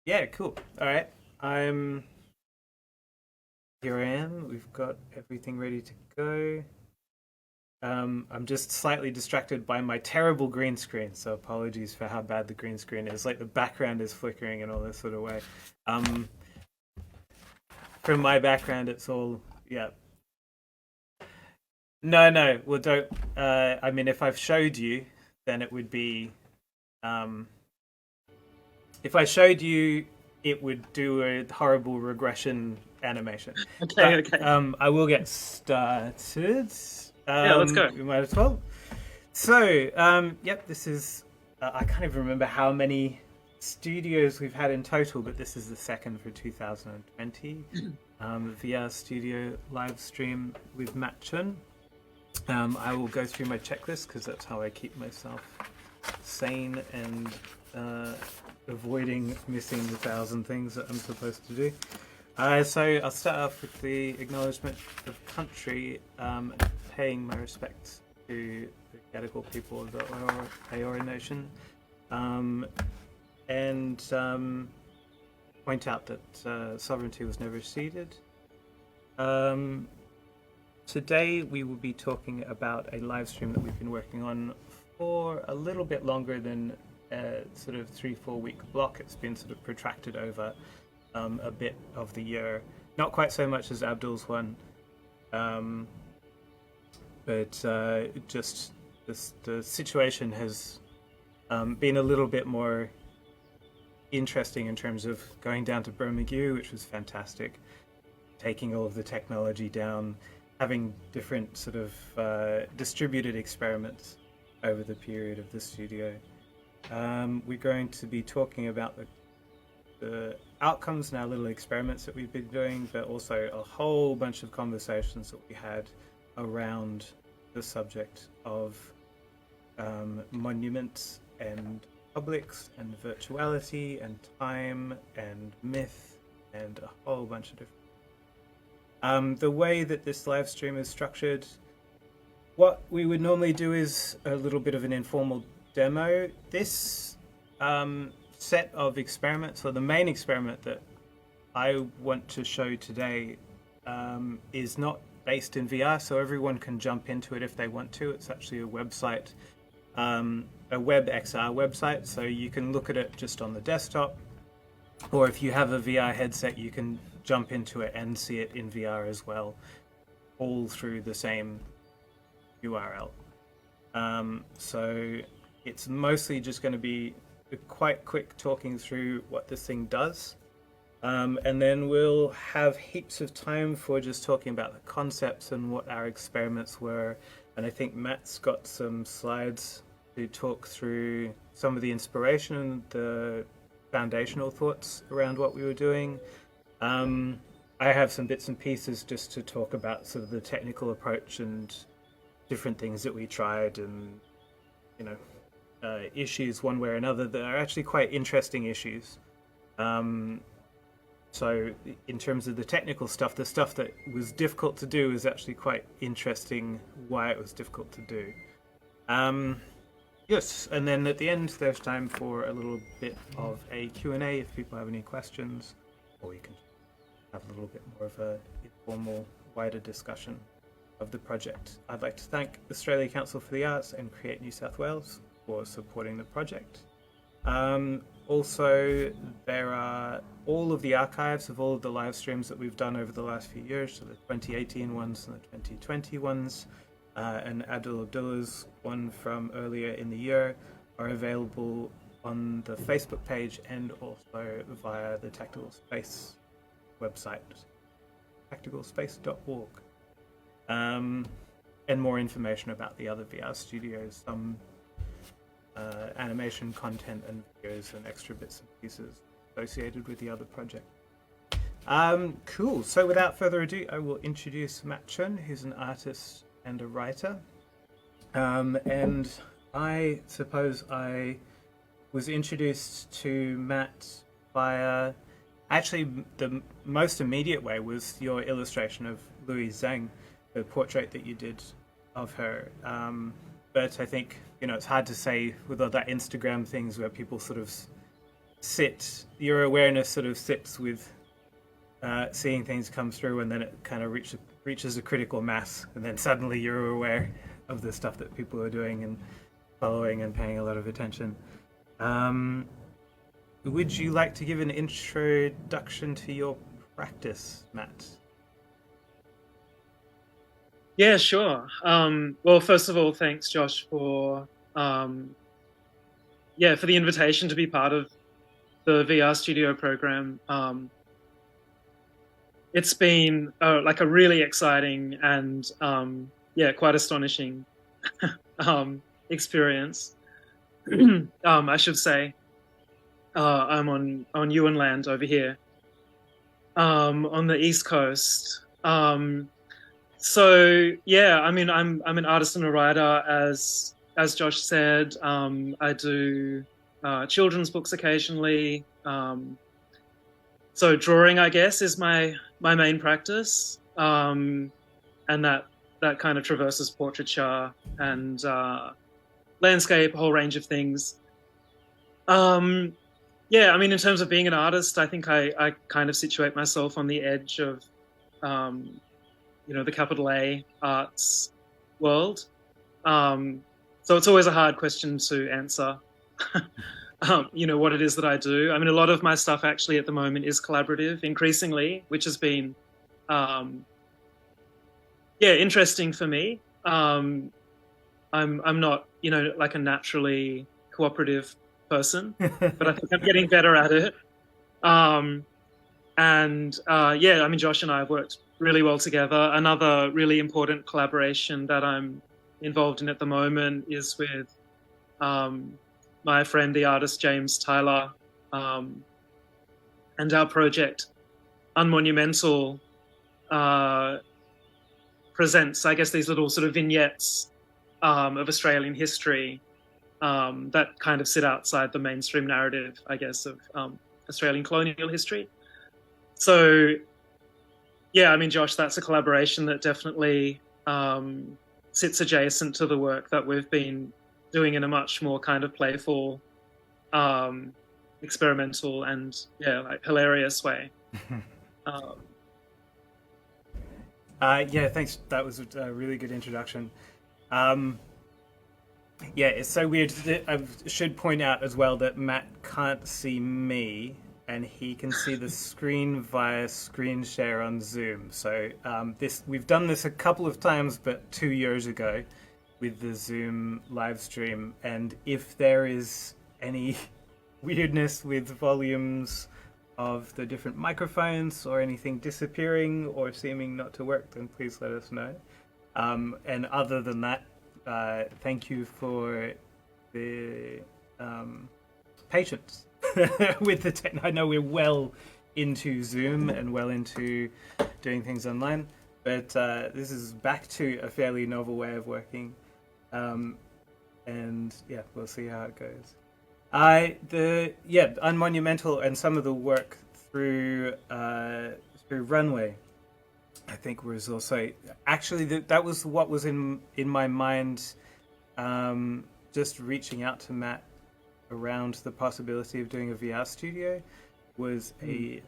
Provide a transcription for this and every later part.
Yeah, cool. All right. I'm Here I am. We've got everything ready to go. I'm just slightly distracted by my terrible green screen, so apologies for how bad the green screen is. Like the background is flickering and all this sort of way. Um, from my background, it's all yeah. No, no. Well, don't. I mean, if I've showed you, then it would be. Um, if I showed you, it would do a horrible regression animation. Okay, But okay. I will get started. Yeah, let's go. We might as well. So, yep, this is. I can't even remember how many studios we've had in total, but this is the second for 2020. VR Studio live stream with Matt Chun. I will go through my checklist because that's how I keep myself sane and avoiding missing the thousand things that I'm supposed to do. So I'll start off with the acknowledgement of country, paying my respects to the Gadigal people of the Eora Nation, and point out that sovereignty was never ceded. Um, Today we will be talking about a live stream that we've been working on for a little bit longer than a sort of 3-4 week block. It's been sort of protracted over a bit of the year. Not quite so much as Abdul's one, um, but just the situation has been a little bit more interesting in terms of going down to Bermuda, which was fantastic, taking all of the technology down, having different sort of distributed experiments over the period of the studio. We're going to be talking about the outcomes and our little experiments that we've been doing, but also a whole bunch of conversations that we had around the subject of monuments and publics and virtuality and time and myth and a whole bunch of different. The way that this live stream is structured, what we would normally do is a little bit of an informal demo. This set of experiments, or the main experiment that I want to show today, is not based in VR, so everyone can jump into it if they want to. It's actually a website, a web XR website, so you can look at it just on the desktop, or if you have a VR headset, you can jump into it and see it in VR as well, all through the same URL. So it's mostly just going to be quite quick talking through what this thing does. And then we'll have heaps of time for just talking about the concepts and what our experiments were. And I think Matt's got some slides to talk through some of the inspiration and the foundational thoughts around what we were doing. I have some bits and pieces just to talk about sort of the technical approach and different things that we tried, and you know, issues one way or another that are actually quite interesting issues. So in terms of the technical stuff, the stuff that was difficult to do is actually quite interesting. Why it was difficult to do. Yes, and then at the end there's time for a little bit of a Q&A if people have any questions, or we can have a little bit more of a informal, wider discussion of the project. I'd like to thank Australia Council for the Arts and Create New South Wales for supporting the project. Also, there are all of the archives of all of the live streams that we've done over the last few years, so the 2018 ones and the 2020 ones, and Abdullah's one from earlier in the year are available on the Facebook page and also via the Tactical Space website, tacticalspace.org. And more information about the other VR studios, some animation content and videos and extra bits and pieces associated with the other project. Cool. So without further ado, I will introduce Matt Chun, who's an artist and a writer. And I suppose I was introduced to Matt via... Actually, the most immediate way was your illustration of Louise Zhang, the portrait that you did of her. But I think, it's hard to say with all that Instagram things where people sort of your awareness sort of sits with seeing things come through, and then it kind of reaches a critical mass, and then suddenly you're aware of the stuff that people are doing and following and paying a lot of attention. Um, would you like to give an introduction to your practice, Matt? Yeah, sure. Well, first of all, thanks, Josh, for for the invitation to be part of the VR Studio program. It's been like a really exciting and quite astonishing experience. I should say. I'm on Ewan land over here, on the East Coast. So yeah, I mean, I'm an artist and a writer, as Josh said. I do children's books occasionally. So drawing, I guess, is my main practice, and that kind of traverses portraiture and landscape, a whole range of things. Yeah, I mean, in terms of being an artist, I think I kind of situate myself on the edge of the capital A arts world. So it's always a hard question to answer. What it is that I do. I mean, a lot of my stuff actually at the moment is collaborative, increasingly, which has been, interesting for me. I'm not, like a naturally cooperative person, but I think I'm getting better at it. I mean, Josh and I have worked really well together. Another really important collaboration that I'm involved in at the moment is with my friend, the artist James Tyler, and our project Unmonumental presents, I guess, these little sort of vignettes of Australian history that kind of sit outside the mainstream narrative, I guess, of Australian colonial history. So, yeah, I mean, Josh, that's a collaboration that definitely sits adjacent to the work that we've been doing in a much more kind of playful, experimental, and like hilarious way. Yeah, thanks. That was a really good introduction. Yeah, it's so weird. I should point out as well that Matt can't see me, and he can see the screen via screen share on Zoom. So we've done this a couple of times, but 2 years ago with the Zoom live stream. And if there is any weirdness with volumes of the different microphones or anything disappearing or seeming not to work, then please let us know. And other than that, thank you for the patience with the tech. I know we're well into Zoom and well into doing things online, but this is back to a fairly novel way of working. And yeah, we'll see how it goes. Unmonumental and some of the work through Runway, I think, was also actually that was what was in my mind. Just reaching out to Matt around the possibility of doing a VR studio was a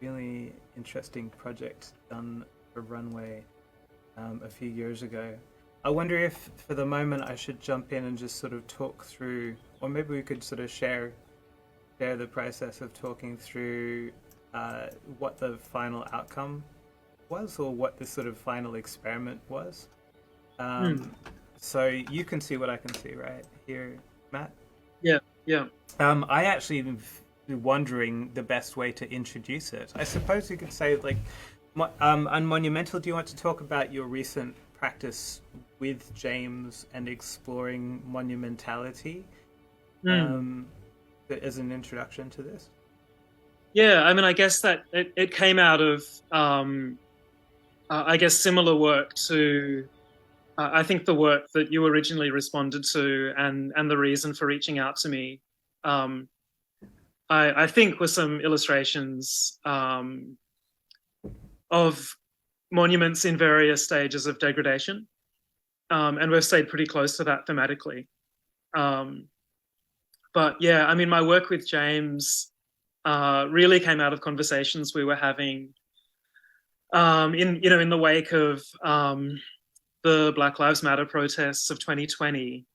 really interesting project done for Runway a few years ago. I wonder if, for the moment, I should jump in and just sort of talk through, or maybe we could sort of share the process of talking through what the final outcome was, or what the sort of final experiment was. So you can see what I can see right here, Matt? Yeah, yeah. I actually been wondering the best way to introduce it. I suppose you could say, like, Unmonumental, do you want to talk about your recent practice with James and exploring monumentality as an introduction to this? Yeah, I mean, I guess that it came out of, I guess, similar work to, I think, the work that you originally responded to, and the reason for reaching out to me. I think were some illustrations of monuments in various stages of degradation. And we've stayed pretty close to that thematically. but yeah, I mean, my work with James really came out of conversations we were having in the wake of the Black Lives Matter protests of 2020.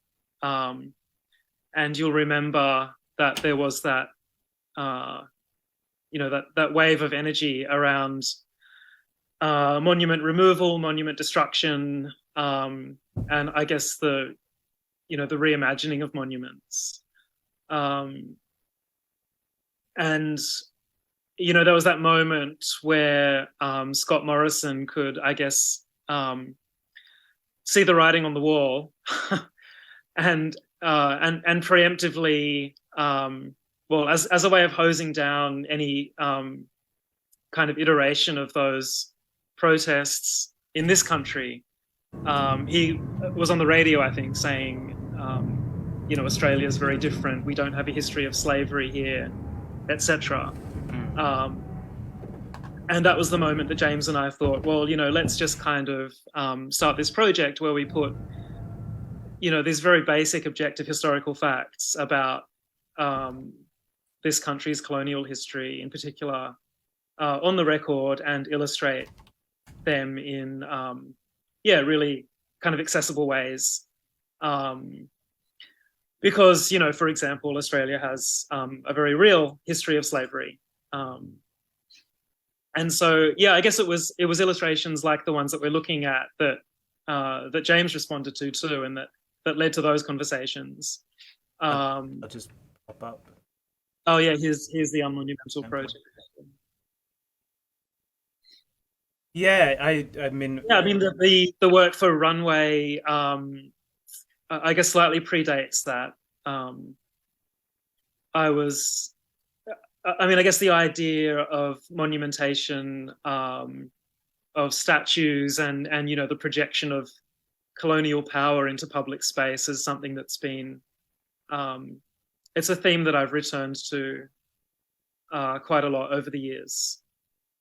And you'll remember that there was that that wave of energy around monument removal, monument destruction, and I guess the reimagining of monuments. And there was that moment where Scott Morrison could, I guess, see the writing on the wall, and preemptively, well, as a way of hosing down any kind of iteration of those protests in this country, he was on the radio, I think, saying, Australia is very different. We don't have a history of slavery here, etc. And that was the moment that James and I thought, well, let's just kind of start this project where we put, these very basic objective historical facts about this country's colonial history in particular on the record and illustrate them in, really kind of accessible ways. Because, for example, Australia has a very real history of slavery. And so, yeah, I guess it was illustrations like the ones that we're looking at that James responded to too, and that led to those conversations. I'll just pop up. Oh yeah, here's the Monumental project. Yeah, I mean the work for Runway, I guess slightly predates that. I guess the idea of monumentation, of statues and the projection of colonial power into public space is something that's been, it's a theme that I've returned to quite a lot over the years.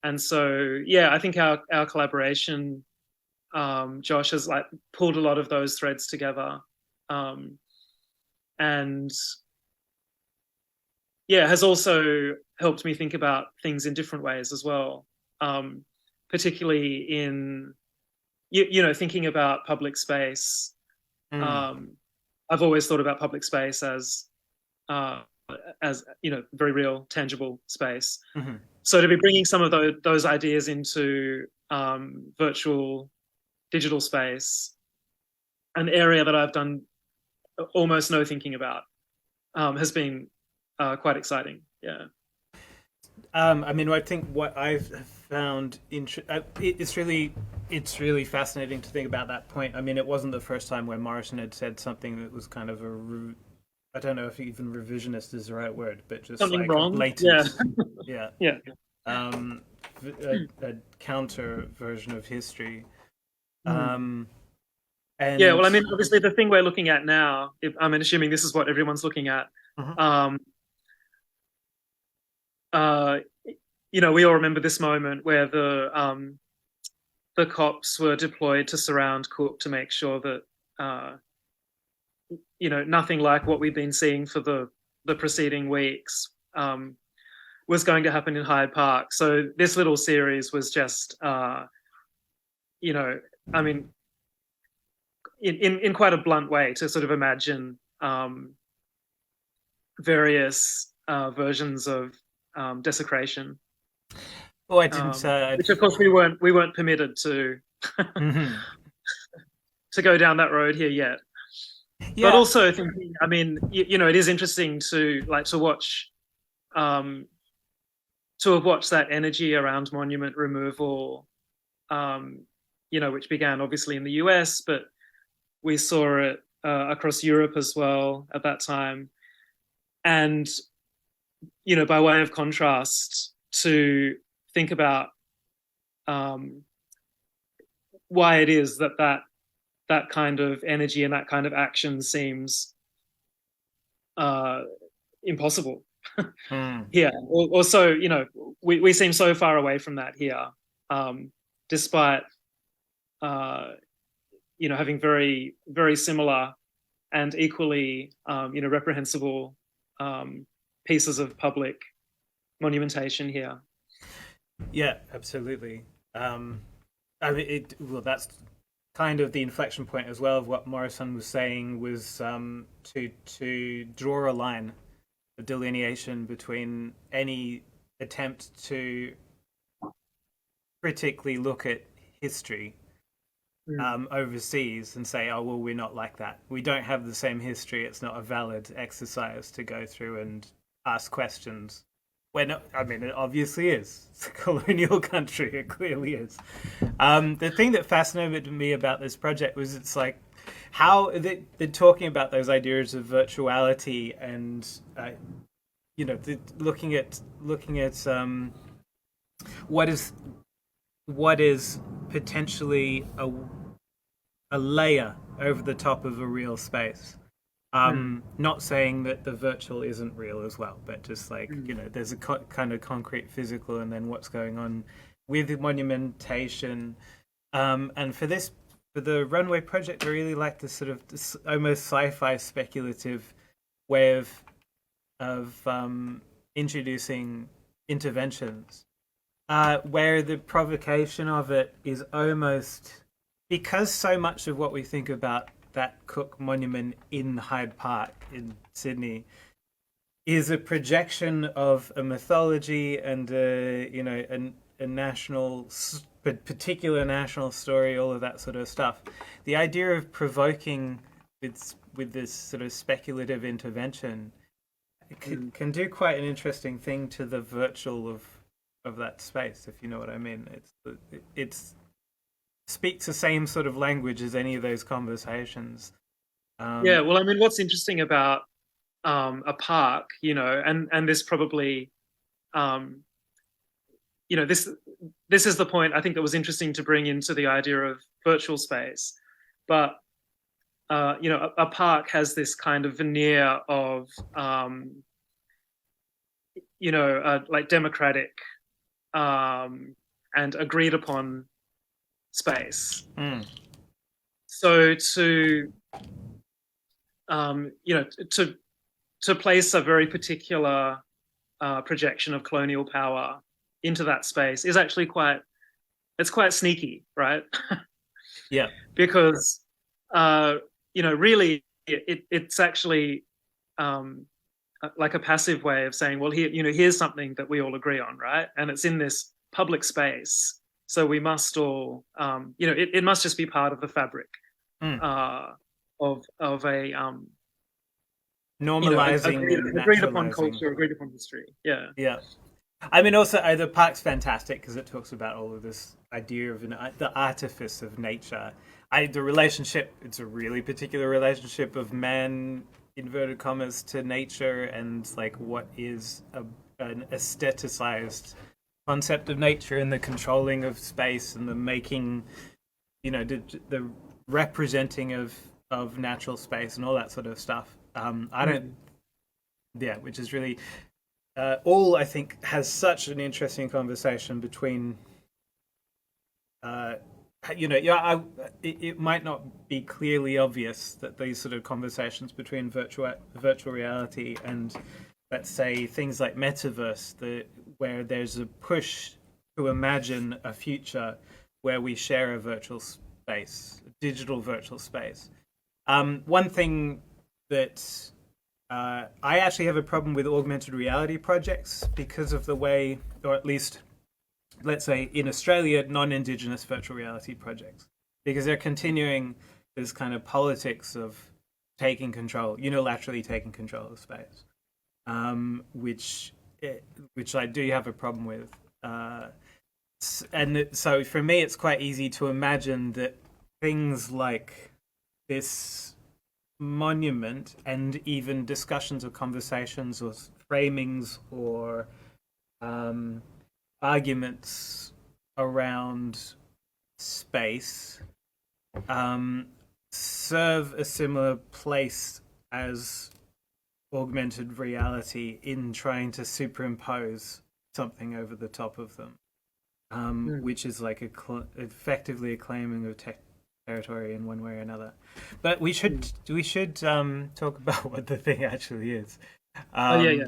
And so, yeah, I think our collaboration, Josh, has like pulled a lot of those threads together. And yeah, has also helped me think about things in different ways as well, particularly in, thinking about public space. I've always thought about public space as very real, tangible space. Mm-hmm. So to be bringing some of those ideas into virtual, digital space, an area that I've done almost no thinking about, has been quite exciting. Yeah. I think what I've found it's really fascinating to think about that point. I mean, it wasn't the first time when Morrison had said something that was kind of I don't know if even revisionist is the right word, but just something like wrong. blatant, Yeah. A counter version of history. And yeah, well, I mean, obviously, the thing we're looking at now, assuming this is what everyone's looking at. We all remember this moment where the cops were deployed to surround Cook to make sure that nothing like what we've been seeing for the preceding weeks was going to happen in Hyde Park. So this little series was just, in quite a blunt way to sort of imagine various versions of desecration. Oh, I didn't. Which, of course, we weren't permitted to to go down that road here yet. Yeah. But also thinking, I mean, it is interesting to watch, to have watched that energy around monument removal, which began obviously in the US, but we saw it across Europe as well at that time. And, by way of contrast, to think about why it is that kind of energy and that kind of action seems impossible here. Or so, we seem so far away from that here, despite, having very, very similar and equally, reprehensible pieces of public monumentation here. Yeah, absolutely. I mean, well, that's kind of the inflection point as well of what Morrison was saying was to draw a line, a delineation between any attempt to critically look at history overseas and say, oh, well, we're not like that. We don't have the same history. It's not a valid exercise to go through and ask questions. We're not, I mean, it obviously is. It's a colonial country. It clearly is. The thing that fascinated me about this project was it's like how they're talking about those ideas of virtuality and, looking at what is potentially a layer over the top of a real space. Not saying that the virtual isn't real as well, but just like, there's a kind of concrete physical and then what's going on with monumentation. And for the Runway project, I really like this sort of this almost sci-fi speculative way of introducing interventions, where the provocation of it is almost because so much of what we think about that Cook Monument in Hyde Park in Sydney is a projection of a mythology and a national, particular national story, all of that sort of stuff. The idea of provoking with this sort of speculative intervention can do quite an interesting thing to the virtual of that space, if you know what I mean. It's speaks the same sort of language as any of those conversations. Yeah, well, I mean, what's interesting about a park, and this probably, this is the point I think that was interesting to bring into the idea of virtual space, but a park has this kind of veneer of like democratic and agreed upon space. So to to place a very particular projection of colonial power into that space is actually quite sneaky, right? Yeah, because really it's actually like a passive way of saying, well, here's something that we all agree on, right? And it's in this public space. So we must all, it must just be part of the fabric of a normalizing, agreed upon culture, agreed upon history. Yeah, yeah. I mean, also the park's fantastic because it talks about all of this idea of the artifice of nature. The relationship, it's a really particular relationship of man, inverted commas, to nature, and like what is an aestheticized concept of nature and the controlling of space and the making, the representing of natural space and all that sort of stuff. Which is really all I think has such an interesting conversation between. It might not be clearly obvious that these sort of conversations between virtual reality and, let's say, things like Metaverse, where there's a push to imagine a future where we share a virtual space, a digital virtual space. One thing that I actually have a problem with augmented reality projects because of the way, or at least, let's say, in Australia, non-Indigenous virtual reality projects, because they're continuing this kind of politics of unilaterally taking control of space, which I do have a problem with. And so for me, it's quite easy to imagine that things like this monument and even discussions or conversations or framings or arguments around space serve a similar place as augmented reality in trying to superimpose something over the top of them, which is like effectively a claiming of territory in one way or another. But we should talk about what the thing actually is. Oh yeah, yeah.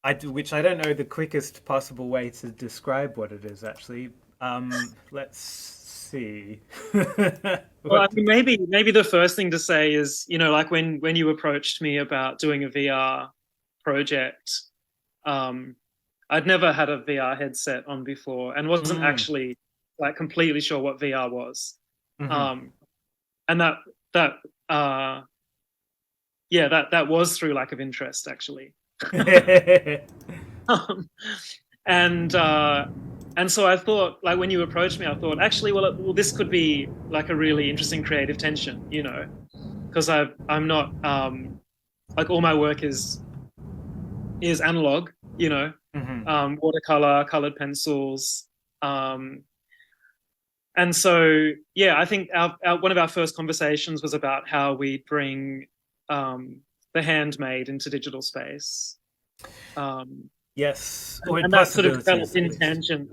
Um, which I don't know the quickest possible way to describe what it is actually. Let's see. Well, I What? mean, maybe the first thing to say is, like when you approached me about doing a VR project, um, I'd never had a VR headset on before and wasn't Mm, actually like completely sure what VR was. hmm. Um, and that uh, yeah, that was through lack of interest actually. Um, and so I thought, like when you approached me, I thought actually, well, this could be like a really interesting creative tension, because I'm not like all my work is analog, Hmm. watercolor, colored pencils, um, and so yeah, I think one of our first conversations was about how we bring um, the handmade into digital space. Um, Yes, and, or in and that sort of developed possibilities at in least. tangent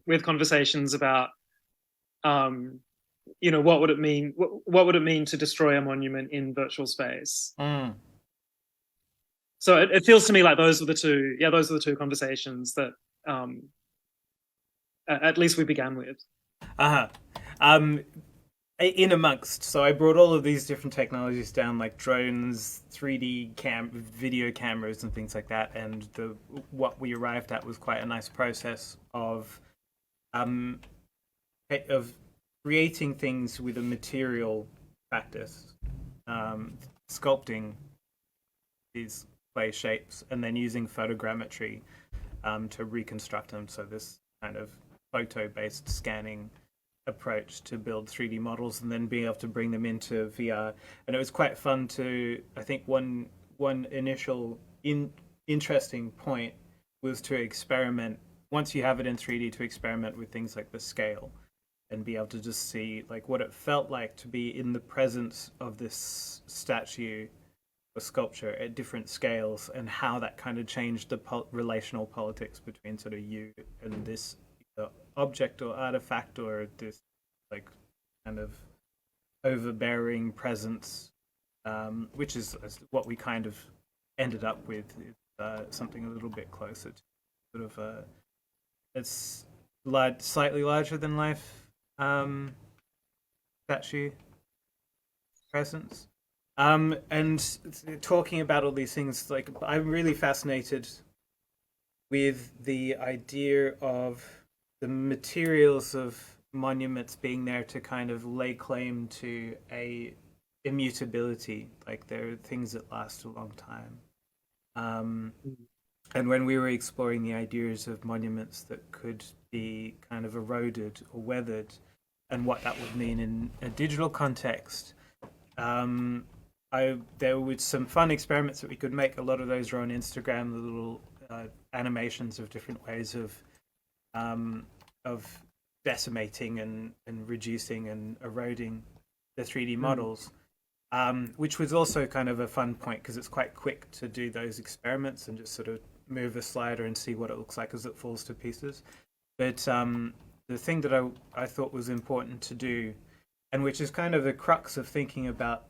with conversations about um, what would it mean what would it mean to destroy a monument in virtual space. Mm. So it feels to me like those were the two conversations that um, at least we began with. Uh-huh. Um, in amongst, so I brought all of these different technologies down, like drones, 3D video cameras, and things like that. And the what we arrived at was quite a nice process um of creating things with a material practice, um, sculpting these clay shapes, and then using photogrammetry to reconstruct them. So this kind of photo-based scanning approach to build 3D models and then being able to bring them into VR. And it was quite fun to, I think one initial interesting point was to experiment once you have it in 3D to experiment with things like the scale and be able to just see like what it felt like to be in the presence of this statue or sculpture at different scales and how that kind of changed the relational politics between sort of you and this object or artifact or this like kind of overbearing presence, which is what we kind of ended up with, something a little bit closer to sort of it's slightly larger than life statue presence. And talking about all these things, like I'm really fascinated with the idea of the materials of monuments being there to kind of lay claim to a immutability, like they're things that last a long time. Um, and when we were exploring the ideas of monuments that could be kind of eroded or weathered, and what that would mean in a digital context, um, there were some fun experiments that we could make. A lot of those are on Instagram, the little animations of different ways um, of decimating and reducing and eroding the 3D Mm. models, which was also kind of a fun point because it's quite quick to do those experiments and just sort of move the slider and see what it looks like as it falls to pieces. But the thing that I thought was important to do, and which is kind of the crux of thinking about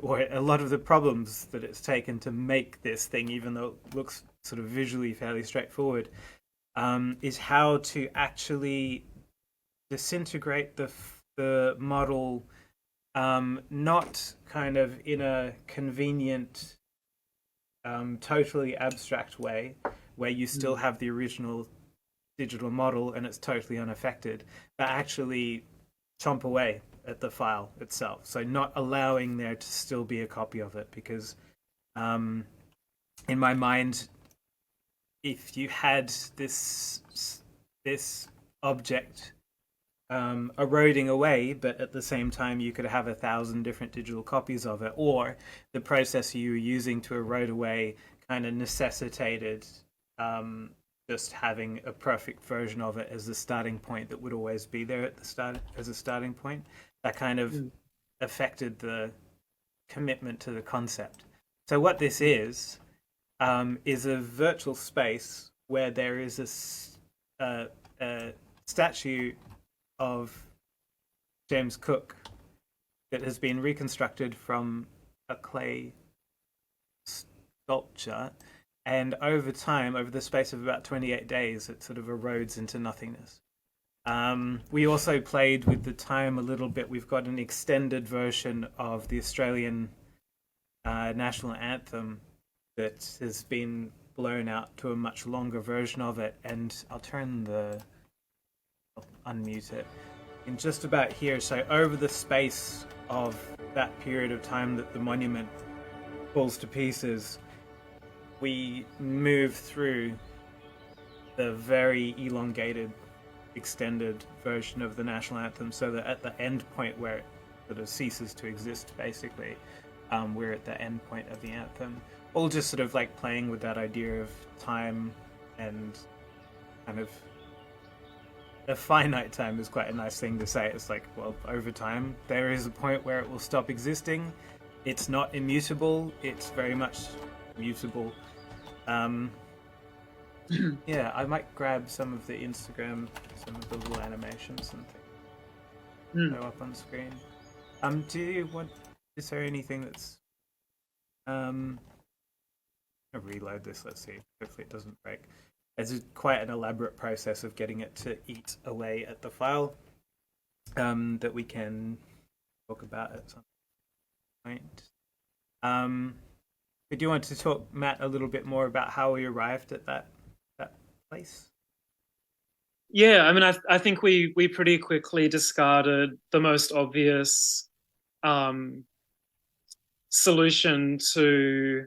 or a lot of the problems that it's taken to make this thing, even though it looks sort of visually fairly straightforward, is how to actually disintegrate the model, not kind of in a convenient, totally abstract way, where you still Mm. have the original digital model and it's totally unaffected, but actually chomp away at the file itself. So not allowing there to still be a copy of it because, um, in my mind, if you had this object eroding away, but at the same time you could have 1,000 different digital copies of it, or the process you were using to erode away kind of necessitated um, just having a perfect version of it as the starting point that would always be there at the start as a starting point. That kind of Mm. affected the commitment to the concept. So what this is a virtual space where there is a statue of James Cook that has been reconstructed from a clay sculpture, and over time, over the space of about 28 days, it sort of erodes into nothingness. We also played with the time a little bit. We've got an extended version of the Australian national anthem that has been blown out to a much longer version of it, and I'll unmute it in just about here. So over the space of that period of time that the monument falls to pieces, we move through the very elongated, extended version of the national anthem, so that at the end point where it sort of ceases to exist, basically, we're at the end point of the anthem. All just sort of like playing with that idea of time, and kind of a finite time is quite a nice thing to say. It's like, well, over time, there is a point where it will stop existing. It's not immutable, it's very much mutable. Yeah, I might grab some of the Instagram, some of the little animations and things go up on screen. Do you want? Is there anything that's? I'll reload this. Let's see. Hopefully, it doesn't break. It's quite an elaborate process of getting it to eat away at the file that we can talk about at some point. But do you want to talk, Matt, a little bit more about how we arrived at that place? Yeah, I mean, I think we pretty quickly discarded the most obvious solution to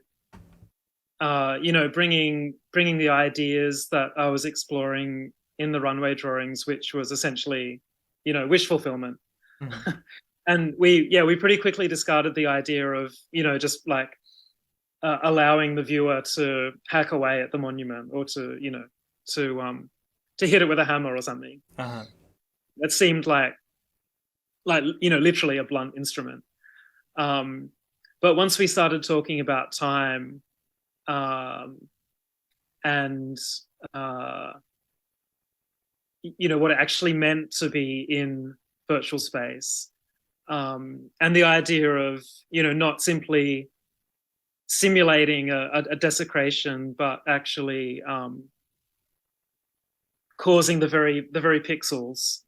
bringing the ideas that I was exploring in the runway drawings, which was essentially, wish fulfillment. Mm-hmm. And we pretty quickly discarded the idea of, just like allowing the viewer to hack away at the monument, or to hit it with a hammer or something. Uh-huh. That seemed like literally a blunt instrument. But once we started talking about time, and what it actually meant to be in virtual space, and the idea of not simply simulating a desecration, but actually causing the very pixels,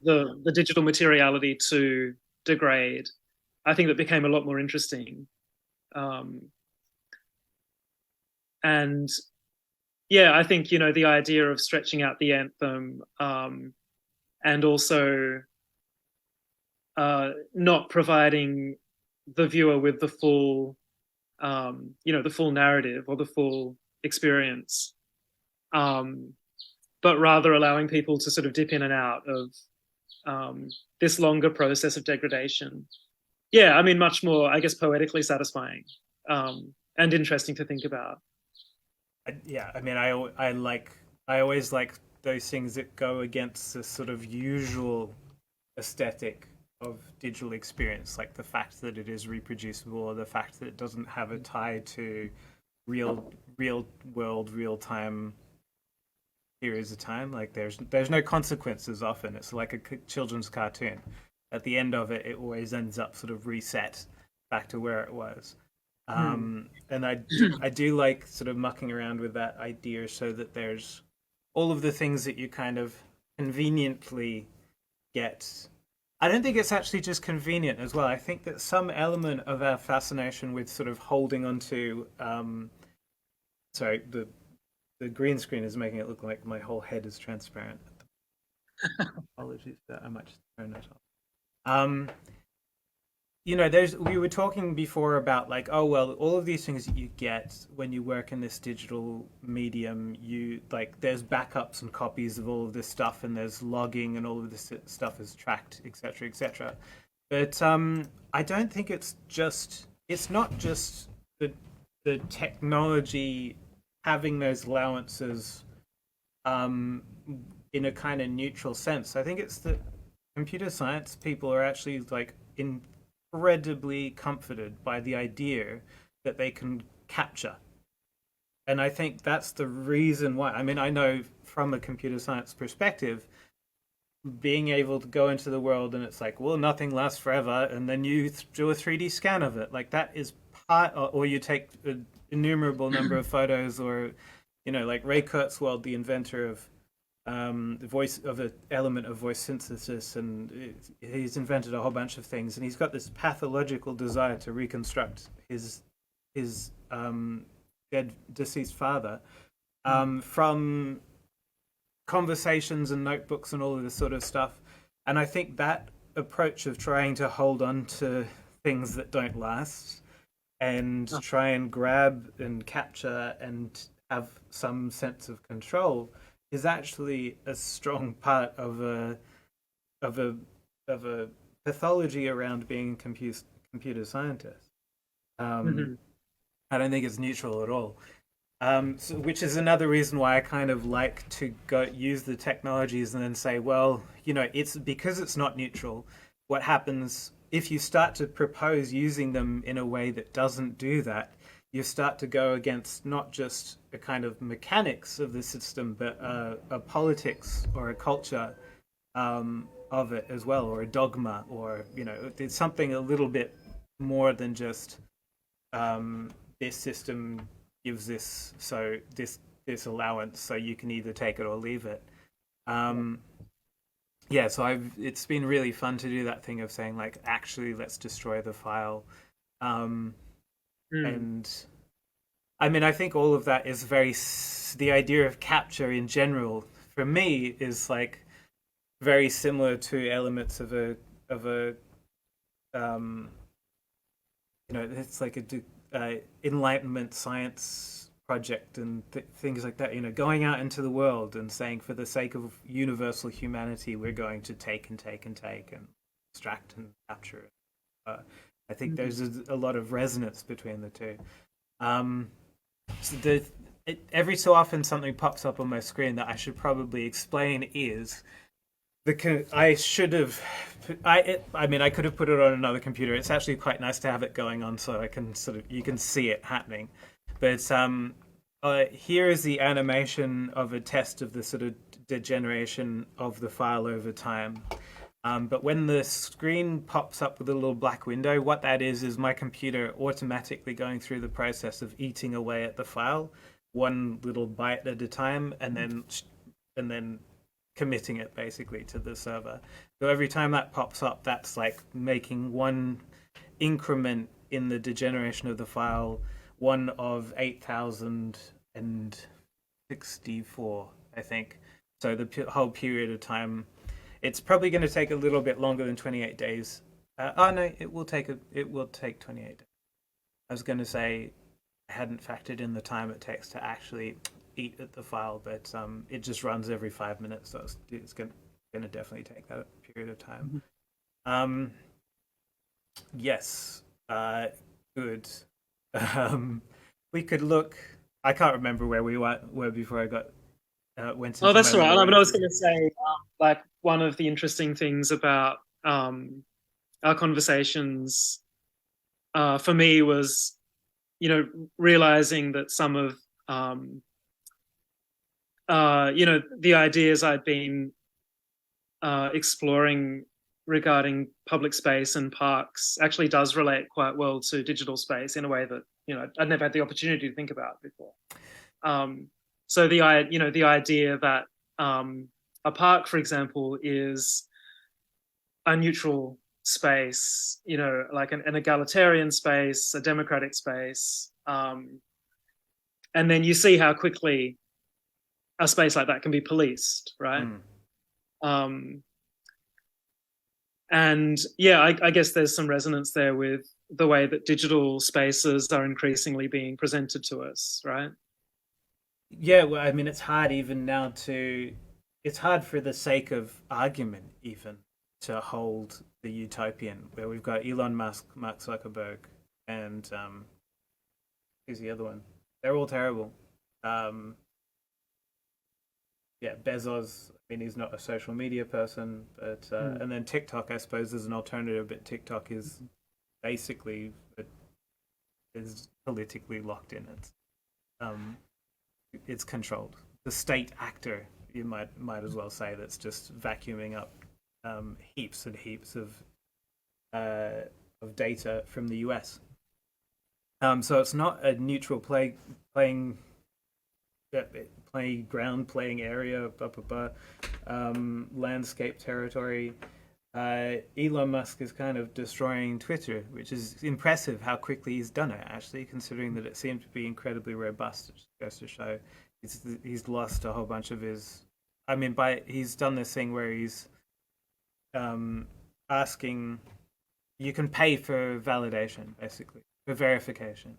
the digital materiality to degrade. I think that became a lot more interesting. And yeah, I think, the idea of stretching out the anthem, and also not providing the viewer with the full, the full narrative or the full experience, but rather allowing people to sort of dip in and out of this longer process of degradation. Yeah, I mean, much more, I guess, poetically satisfying and interesting to think about. Yeah, I mean, I always like those things that go against the sort of usual aesthetic of digital experience, like the fact that it is reproducible, or the fact that it doesn't have a tie to real world, real time periods of time. Like there's no consequences often. It's like a children's cartoon. At the end of it, it always ends up sort of reset back to where it was. And I do like sort of mucking around with that idea, so that there's all of the things that you kind of conveniently get. I don't think it's actually just convenient as well. I think that some element of our fascination with sort of holding onto, sorry, the green screen is making it look like my whole head is transparent. Apologies for that. I might just turn that off. We were talking before about like, oh well, all of these things that you get when you work in this digital medium, there's backups and copies of all of this stuff, and there's logging, and all of this stuff is tracked, etc., etc. But I don't think it's not just the technology having those allowances in a kind of neutral sense. I think it's that computer science people are actually like incredibly comforted by the idea that they can capture. And I think that's the reason why. I mean, I know from a computer science perspective, being able to go into the world and it's like, well, nothing lasts forever, and then you do a 3D scan of it. Like that is part, or you take an innumerable number of photos, or like Ray Kurzweil, the inventor of the voice of an element of voice synthesis, and he's invented a whole bunch of things, and he's got this pathological desire to reconstruct his dead deceased father from conversations and notebooks and all of this sort of stuff. And I think that approach of trying to hold on to things that don't last and try and grab and capture and have some sense of control is actually a strong part of a pathology around being a computer scientist. Mm-hmm. I don't think it's neutral at all. Which is another reason why I kind of like to go use the technologies and then say, well, it's because it's not neutral. What happens if you start to propose using them in a way that doesn't do that? You start to go against not just a kind of mechanics of the system, but a politics or a culture of it as well, or a dogma, or it's something a little bit more than just this system gives this, so this allowance, so you can either take it or leave it. Yeah, so it's been really fun to do that thing of saying, like, actually, let's destroy the file. And I mean, I think all of that is the idea of capture in general for me is like very similar to elements of a it's like a enlightenment science project and things like that. Going out into the world and saying, for the sake of universal humanity, we're going to take and take and take and extract and capture. I think there's a lot of resonance between the two. So every so often something pops up on my screen that I should probably explain is I should have. I mean, I could have put it on another computer. It's actually quite nice to have it going on, so I can you can see it happening. But here is the animation of a test of the sort of degeneration of the file over time. But when the screen pops up with a little black window, what that is my computer automatically going through the process of eating away at the file, one little byte at a time, and then committing it basically to the server. So every time that pops up, that's like making one increment in the degeneration of the file, one of 8,064, I think. So the whole period of time. It's probably going to take a little bit longer than 28 days. No, it will take 28 days. I was going to say I hadn't factored in the time it takes to actually eat at the file, but it just runs every 5 minutes, so it's going to definitely take that period of time. Yes, good. We could look. I can't remember where we were before I got went into. Oh, that's all right. I mean, I was going to say, like, one of the interesting things about our conversations for me was, realizing that some of, the ideas I'd been exploring regarding public space and parks actually does relate quite well to digital space in a way that, I'd never had the opportunity to think about before. So the idea that a park, for example, is a neutral space, like an egalitarian space, a democratic space, and then you see how quickly a space like that can be policed, right? And yeah, I guess there's some resonance there with the way that digital spaces are increasingly being presented to us, right? Yeah, well, I mean, it's hard even now it's hard for the sake of argument even to hold the utopian, where we've got Elon Musk, Mark Zuckerberg, and who's the other one? They're all terrible. Yeah, Bezos. I mean, he's not a social media person, but and then TikTok, I suppose, is an alternative. But TikTok is basically is politically locked in. It's controlled. The state actor, you might as well say, that's just vacuuming up heaps and heaps of data from the US. So it's not a neutral playing playground, playing area, blah, blah, blah, landscape territory. Elon Musk is kind of destroying Twitter, which is impressive how quickly he's done it, actually, considering that it seemed to be incredibly robust. It just goes to show he's lost a whole bunch of his. I mean, he's done this thing where he's asking, you can pay for validation, basically, for verification,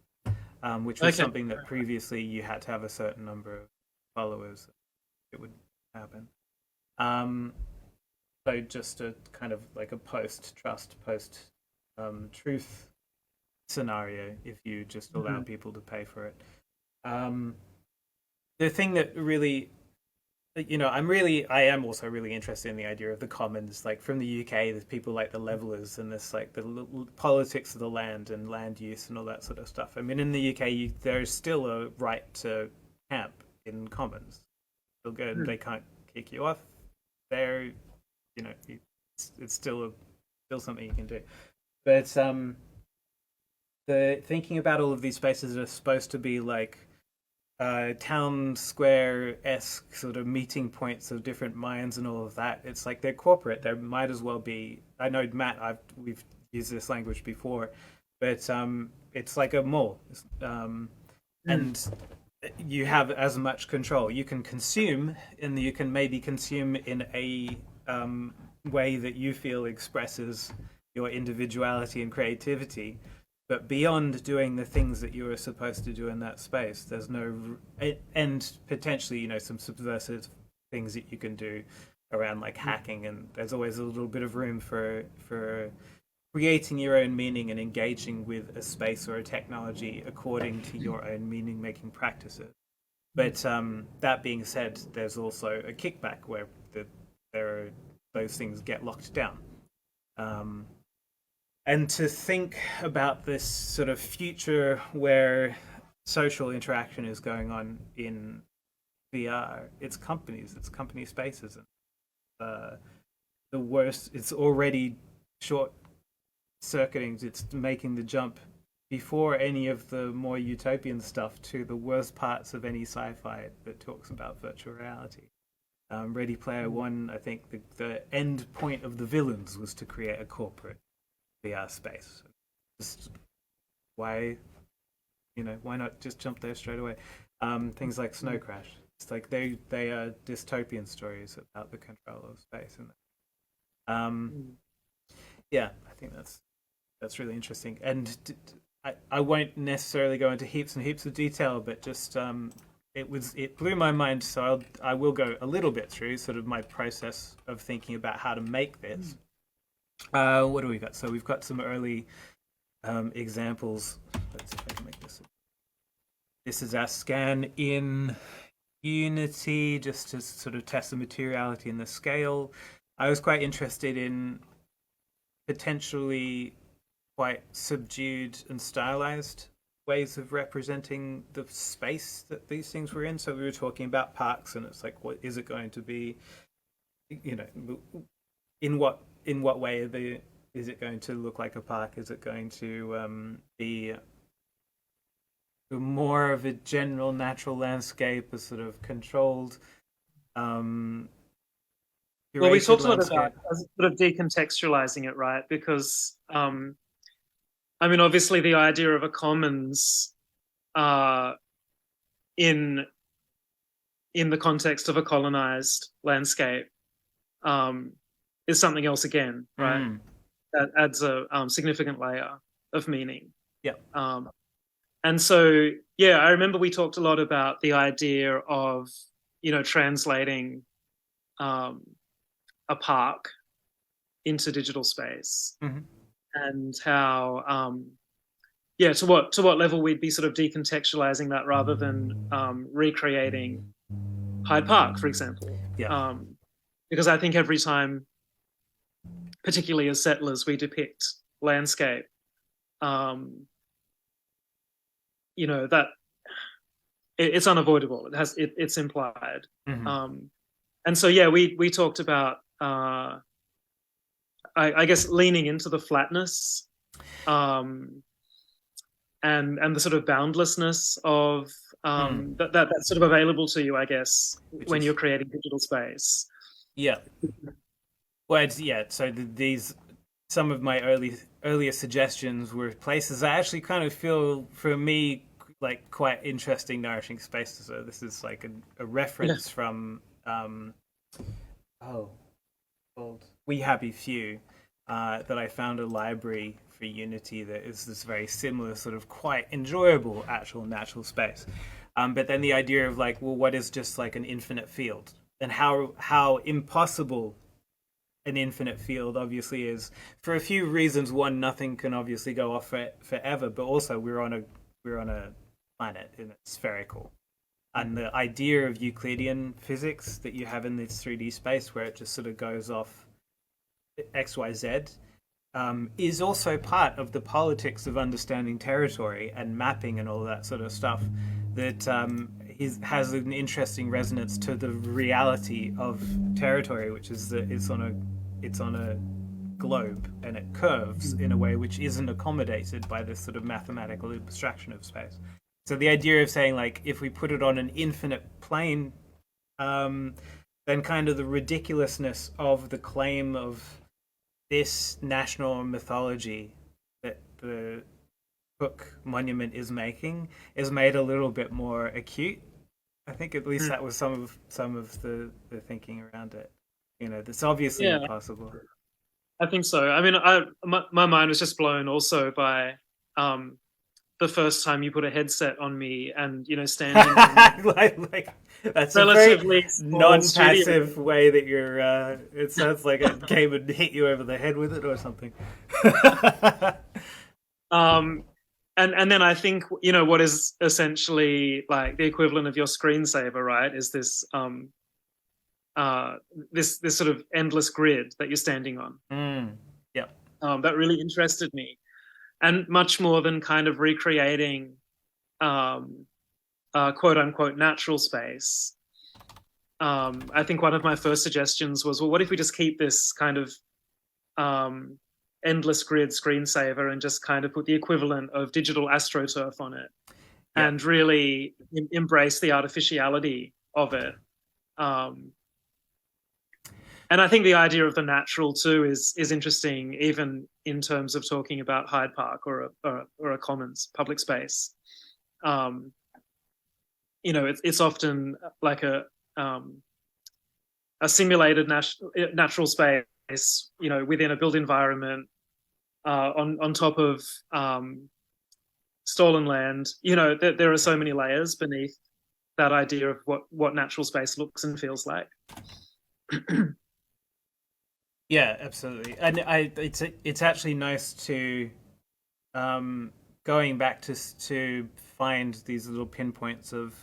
which was something that previously you had to have a certain number of followers. It would happen. So just a kind of like a post-trust, post-truth scenario if you just allow people to pay for it. The thing that really, I am also really interested in the idea of the commons. Like from the UK, there's people like the levelers and this like the politics of the land and land use and all that sort of stuff. I mean, in the UK, there's still a right to camp in commons. Still good. They can't kick you off. They're, it's still something you can do. But the thinking about all of these spaces are supposed to be like town square-esque sort of meeting points of different minds and all of that. It's like they're corporate. There might as well be. I know, Matt, we've used this language before, but it's like a mall, and you have as much control. You can consume, and you can maybe consume in a way that you feel expresses your individuality and creativity. But beyond doing the things that you are supposed to do in that space, there's no, and potentially, some subversive things that you can do around like hacking, and there's always a little bit of room for creating your own meaning and engaging with a space or a technology according to your own meaning-making practices. But that being said, there's also a kickback where those things get locked down. And to think about this sort of future where social interaction is going on in VR, it's company spaces. And the worst, it's already short circuiting, it's making the jump before any of the more utopian stuff to the worst parts of any sci-fi that talks about virtual reality. Ready Player One, I think the end point of the villains was to create a corporate VR space. Just why not just jump there straight away? Things like Snow Crash. It's like they are dystopian stories about the control of space, and yeah, I think that's really interesting. And I won't necessarily go into heaps and heaps of detail, but just it blew my mind. So I will go a little bit through sort of my process of thinking about how to make this. What do we got? So we've got some early examples. Let's see if I can make this. This is our scan in Unity, just to sort of test the materiality and the scale. I was quite interested in potentially quite subdued and stylized ways of representing the space that these things were in. So we were talking about parks, and it's like, what is it going to be? In what way is it going to look like a park? Is it going to be more of a general natural landscape, a sort of controlled well, we talked a lot landscape? about sort of decontextualizing it, right? Because I mean, obviously the idea of a commons in the context of a colonized landscape is something else again, right? That adds a significant layer of meaning. Yeah. And so, yeah, I remember we talked a lot about the idea of, translating a park into digital space, and how, to what level we'd be sort of decontextualizing that rather than recreating Hyde Park, for example. Yeah. Because I think every time, particularly as settlers, we depict landscape, that it's unavoidable. It's implied. And so, yeah, we talked about, I guess, leaning into the flatness, and the sort of boundlessness of Mm. that's sort of available to you, I guess, Which when is you're creating digital space. yeah. Well, yeah. So these some of my earlier suggestions were places I actually kind of feel for me like quite interesting, nourishing spaces. So this is like a Yeah. reference from oh called We Happy Few that I found a library for Unity that is this very similar sort of quite enjoyable actual natural space. But then the idea of like, well, what is just like an infinite field, and how impossible an infinite field obviously is for a few reasons. One, nothing can obviously go off forever, but also we're on a planet and it's spherical. And the idea of Euclidean physics that you have in this 3D space where it just sort of goes off XYZ is also part of the politics of understanding territory and mapping and all that sort of stuff that has an interesting resonance to the reality of territory, which is that it's on a globe and it curves in a way which isn't accommodated by this sort of mathematical abstraction of space. So the idea of saying like if we put it on an infinite plane, then kind of the ridiculousness of the claim of this national mythology that the Cook monument is making is made a little bit more acute. I think at least that was some of the thinking around it. That's obviously Yeah, impossible. I think so. I mean, my mind was just blown also by the first time you put a headset on me and standing in like that's a very relatively small studio. non-passive way that you're. It sounds like it came and hit you over the head with it or something. Um, and then I think what is essentially like the equivalent of your screensaver, right? Is this this sort of endless grid that you're standing on. Yeah. That really interested me, and much more than kind of recreating quote unquote natural space. I think one of my first suggestions was, well, what if we just keep this kind of endless grid screensaver and just kind of put the equivalent of digital astroturf on it, and really embrace the artificiality of it. And I think the idea of the natural too is interesting, even in terms of talking about Hyde Park or a commons public space. It's often like a simulated natural space, within a built environment, on top of stolen land. There are so many layers beneath that idea of what natural space looks and feels like. Yeah, absolutely. And it's actually nice to going back to find these little pinpoints of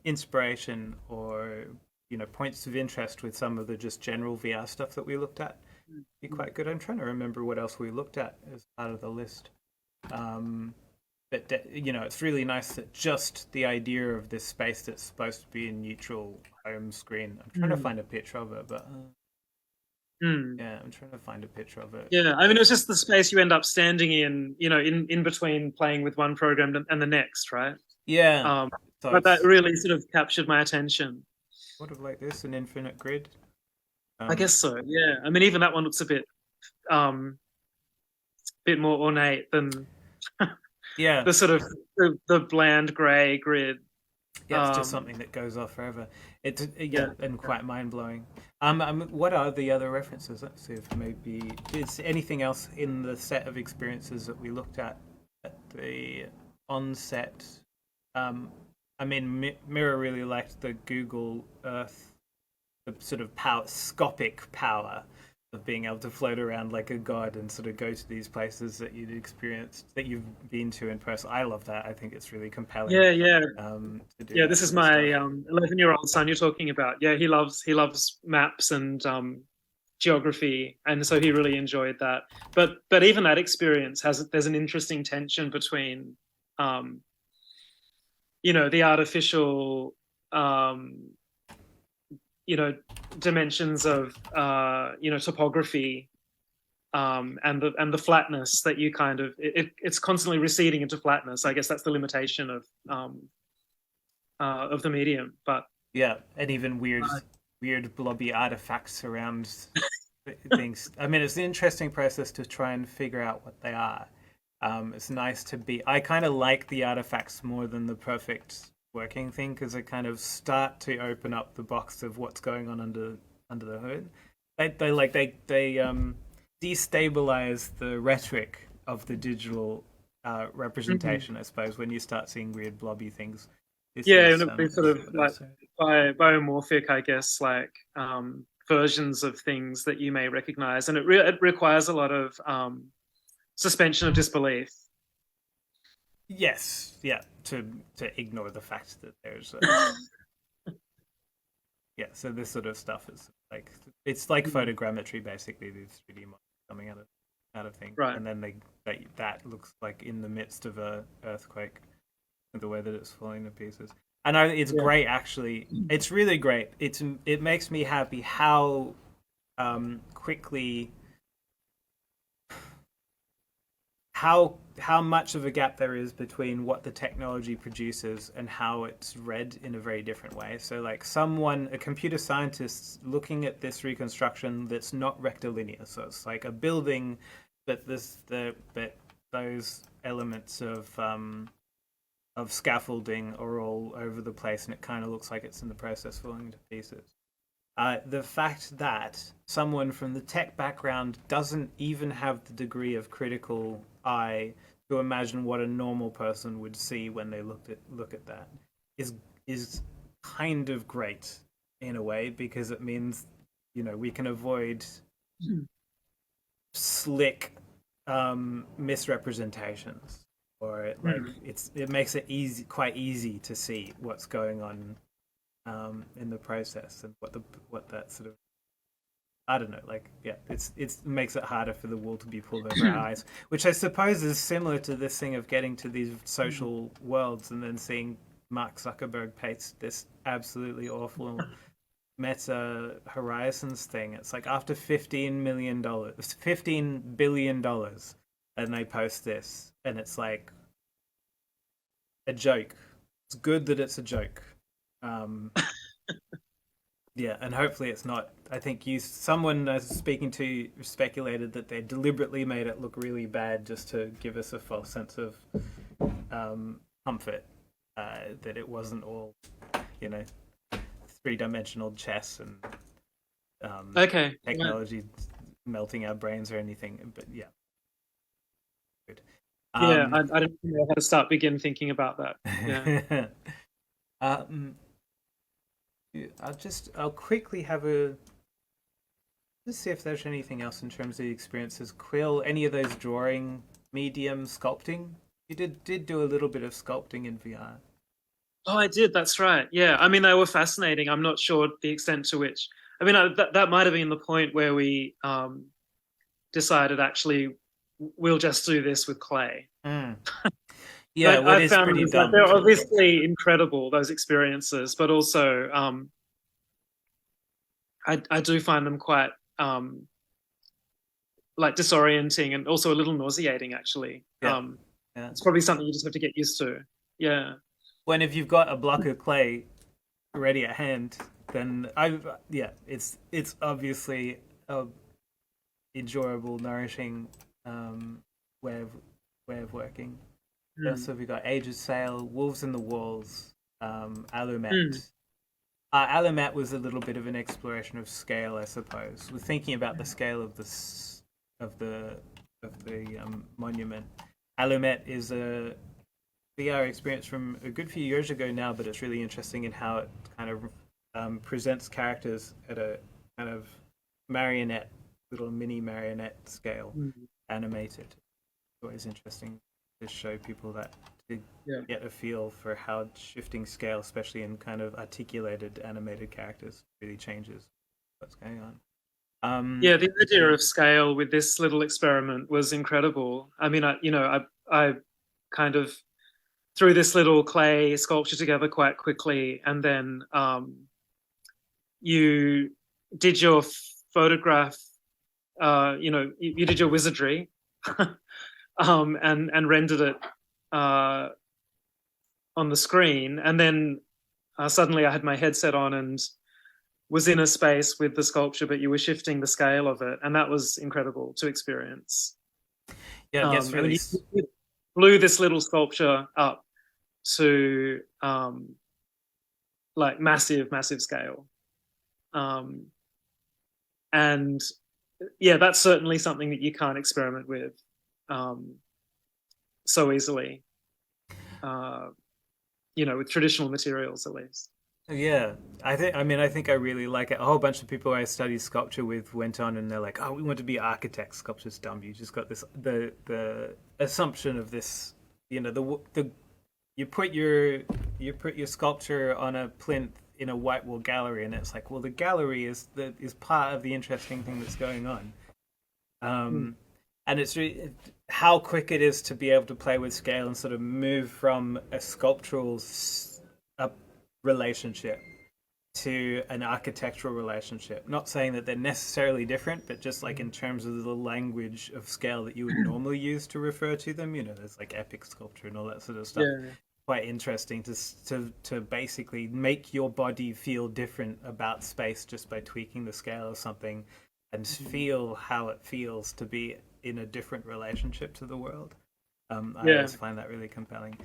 inspiration or points of interest with some of the just general VR stuff that we looked at. Be quite good. I'm trying to remember what else we looked at as part of the list. But it's really nice that just the idea of this space that's supposed to be a neutral home screen. I'm trying to find a picture of it, but yeah, I'm trying to find a picture of it. Yeah, I mean, it was just the space you end up standing in, in between playing with one program and the next, right? Yeah. So but that really sort of captured my attention. Sort of like this, an infinite grid. I guess so. Yeah. I mean, even that one looks a bit more ornate than yeah, the sort of the bland grey grid. Yeah, it's just something that goes off forever. And quite mind blowing. What are the other references? Let's see if maybe is anything else in the set of experiences that we looked at the onset. I mean, Mira really liked the Google Earth, the sort of scopic power of being able to float around like a god and sort of go to these places that you've experienced, that you've been to in person. I love that. I think it's really compelling. Yeah. This is my 11-year-old son you're talking about. Yeah, he loves maps and geography, and so he really enjoyed that. But even that experience there's an interesting tension between the artificial dimensions of topography and the flatness that you kind of it's constantly receding into flatness. I guess that's the limitation of the medium. But yeah, and even weird blobby artifacts around things. I mean, it's an interesting process to try and figure out what they are. It's nice to be. I kind of like the artifacts more than the perfect working thing because they kind of start to open up the box of what's going on under the hood. They destabilize the rhetoric of the digital representation. I suppose when you start seeing weird blobby things. Yeah, and it'd be sort of like biomorphic, I guess, like versions of things that you may recognize, and it requires a lot of suspension of disbelief. Yes, yeah, to ignore the fact that there's yeah. So this sort of stuff is like it's like photogrammetry, basically. These 3D models coming out of things, right? And then that looks like in the midst of a earthquake, the way that it's falling to pieces. And it's great, actually. It's really great. It makes me happy how quickly how much of a gap there is between what the technology produces and how it's read in a very different way. So like a computer scientist looking at this reconstruction that's not rectilinear. So it's like a building, but those elements of scaffolding are all over the place, and it kind of looks like it's in the process falling to pieces. The fact that someone from the tech background doesn't even have the degree of critical eye to imagine what a normal person would see when they look at that is kind of great in a way, because it means we can avoid slick misrepresentations, or it makes it quite easy to see what's going on in the process, and what that sort of, I don't know, like, yeah, it makes it harder for the wool to be pulled over our eyes, which I suppose is similar to this thing of getting to these social worlds and then seeing Mark Zuckerberg paste this absolutely awful Meta Horizons thing. It's like after $15 billion, and they post this, and it's like a joke. It's good that it's a joke. Yeah, and hopefully it's not. I think someone I was speaking to speculated that they deliberately made it look really bad just to give us a false sense of comfort, that it wasn't all, three-dimensional chess and technology melting our brains or anything. But yeah, good. Yeah, I don't know how to begin thinking about that. Yeah. I'll quickly let's see if there's anything else in terms of the experiences. Quill, any of those drawing medium sculpting? You did do a little bit of sculpting in VR. Oh, I did. That's right. Yeah. I mean, they were fascinating. I'm not sure the extent to which. I mean, that might have been the point where we decided actually we'll just do this with clay. Yeah, what is pretty dumb. They're obviously incredible, those experiences, but also I do find them quite like disorienting and also a little nauseating, actually. Yeah. It's probably something you just have to get used to. Yeah. When if you've got a block of clay ready at hand, then it's obviously a enjoyable, nourishing way of working. So we've got Age of Sail, Wolves in the Walls, Alumet. Alumet was a little bit of an exploration of scale, I suppose. We're thinking about the scale of the monument. Alumet is a VR experience from a good few years ago now, but it's really interesting in how it kind of presents characters at a kind of little mini marionette scale, animated. It's always interesting to show people that, to get a feel for how shifting scale, especially in kind of articulated animated characters, really changes what's going on. Yeah, the idea of scale with this little experiment was incredible. I mean, I kind of threw this little clay sculpture together quite quickly, and then you did your photograph you did your wizardry, and rendered it on the screen, and then suddenly I had my headset on and was in a space with the sculpture, but you were shifting the scale of it, and that was incredible to experience. Yeah, it gets I really. mean, you blew this little sculpture up to like massive, massive scale, and yeah, that's certainly something that you can't experiment with so easily. With traditional materials, at least. Yeah, I think I really like it. A whole bunch of people I studied sculpture with went on and they're like, "Oh, we want to be architects. Sculpture's dumb. You just got this the assumption of this, the you put your sculpture on a plinth in a white wall gallery, and it's like, well, the gallery is part of the interesting thing that's going on. Um, and it's how quick it is to be able to play with scale and sort of move from a sculptural relationship to an architectural relationship. Not saying that they're necessarily different, but just like in terms of the language of scale that you would normally use to refer to them. There's like epic sculpture and all that sort of stuff. Yeah. Quite interesting to basically make your body feel different about space just by tweaking the scale of something and feel how it feels to be in a different relationship to the world. I always find that really compelling.